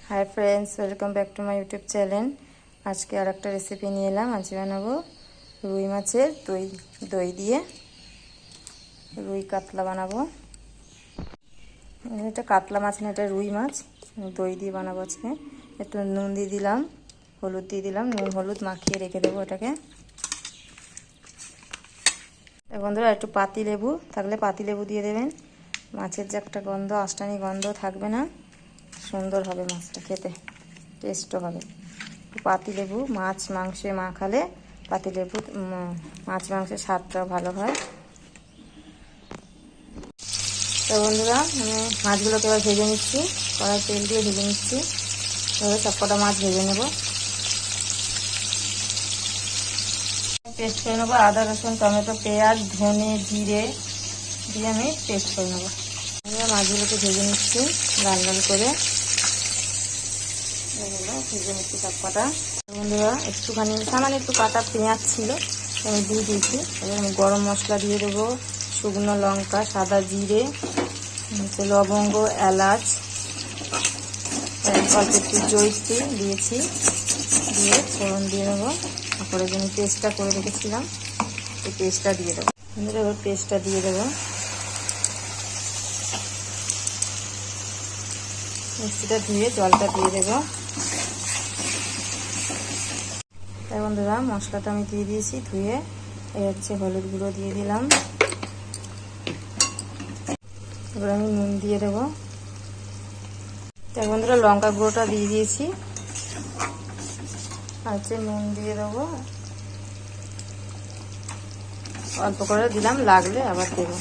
Hi friends, welcome back to my YouTube channel. आज के आरेकटा recipe निये एलाम। आज बानाबो रुई माछेर दई दिए रुई कातला बानाबो। এটা কাতলা মাছ না, এটা রুই মাছ। দই দিয়ে বানাবো আজকে। একটু নুন দিয়ে দিলাম, হলুদ দিয়ে দিলাম, নুন হলুদ মাখিয়ে রেখে দেবো এটাকে। বন্ধুরা একটু পাতি লেবু থাকলে পাতি লেবু দিয়ে দেবেন। মাছের যে একটা গন্ধ, আষ্টানি গন্ধ থাকবে না, সুন্দর হবে মাছটা খেতে, টেস্টও হবে। পাতি লেবু মাছ মাংসে মাখালে পাতি লেবু মাছ মাংসের স্বাদটাও ভালো হয়। তো বন্ধুরা আমি মাছগুলোকে এবার ভেজে নিচ্ছি, কড়াই তেল দিয়ে ভেজে নিচ্ছি। এবার সবকটা মাছ ভেজে নেব। পেস্ট করে নেবো আদা রসুন টমেটো পেঁয়াজ ধনে জিরে দিয়ে আমি পেস্ট করে নেবো। এবার মাছগুলোকে ভেজে নিচ্ছি লাল লাল করে। ভেজে নিচ্ছি সবকটা। বন্ধুরা একটুখানি সামান্য একটু কাটা পেঁয়াজ ছিল, আমি দিয়ে দিয়েছি। এবার আমি গরম মশলা দিয়ে দেবো, শুকনো লঙ্কা, সাদা জিরে, লবঙ্গ, এলাচ, অল্প একটু জয়িত্রী দিয়েছি, দিয়ে ফোড়ন দিয়ে দেবো। তারপরে যে আমি পেস্টটা করে রেখেছিলাম এই পেস্টটা দিয়ে দেবো। এবার পেস্টটা দিয়ে দেবো, মিক্সিটা ধুয়ে জলটা দিয়ে দেবো। তাই বন্ধুরা মশলাটা আমি দিয়ে দিয়েছি ধুয়ে। এই হচ্ছে হলুদ গুঁড়ো দিয়ে দিলাম। এবার আমি নুন দিয়ে দেবো। তাই বন্ধুরা লঙ্কা গুঁড়োটা দিয়ে দিয়েছি, আর হচ্ছে নুন দিয়ে দেবো, অল্প করে দিলাম, লাগলে আবার দেবো।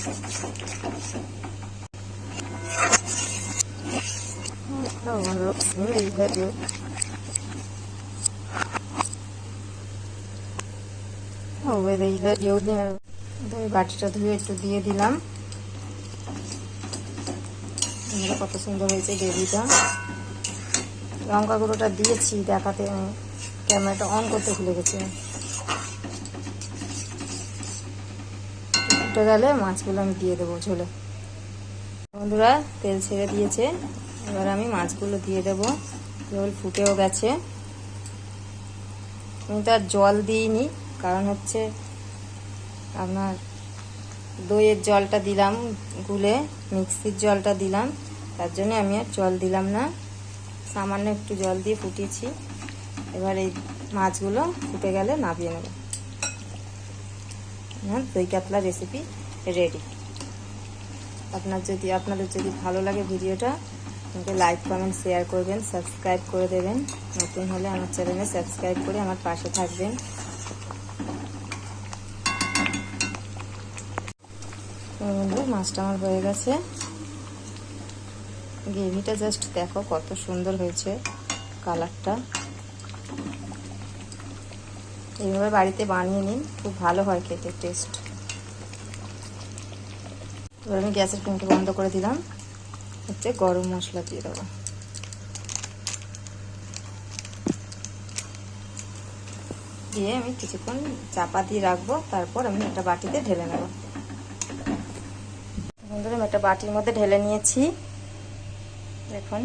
বাটিটা ধুয়ে একটু দিয়ে দিলাম। কত সুন্দর হয়েছে গ্রেভিটা। লঙ্কা গুঁড়োটা দিয়েছি দেখাতে, আমি ক্যামেরাটা অন করতে ভুলে গেছি। ফুটে গেলে মাছগুলো আমি দিয়ে দেবো ঝোলে। বন্ধুরা তেল ছেড়ে দিয়েছে, এবার আমি মাছগুলো দিয়ে দেবো। জল ফুটেও গেছে। আমি তো আর জল দিইনি, কারণ হচ্ছে আপনার দইয়ের জলটা দিলাম গুলে, মিক্সির জলটা দিলাম, তার জন্য আমি আর জল দিলাম না। সামান্য একটু জল দিয়ে ফুটিয়েছি। এবার এই মাছগুলো ফুটে গেলে নামিয়ে নেব। দই কাতলা রেসিপি রেডি। আপনাদের যদি ভালো লাগে ভিডিওটা, আমাকে লাইক কমেন্ট শেয়ার করবেন, সাবস্ক্রাইব করে দেবেন। নতুন হলে আমার চ্যানেলে সাবস্ক্রাইব করে আমার পাশে থাকবেন। বন্ধু মাছটা আমার হয়ে গেছে। গ্রেভিটা জাস্ট দেখো কত সুন্দর হয়েছে, কালারটা। এইভাবে বাড়িতে বানিয়ে নিন, খুব ভালো হয় খেতে, টেস্ট। এবার আমি গ্যাসের ফ্লেমটা বন্ধ করে দিলাম। হচ্ছে গরম মশলা দিয়ে দেবো। দিয়ে আমি কিছুক্ষণ চাপা দিয়ে রাখবো, তারপর আমি একটা বাটিতে ঢেলে নেব। বন্ধুরা আমি একটা বাটির মধ্যে ঢেলে নিয়েছি। দেখুন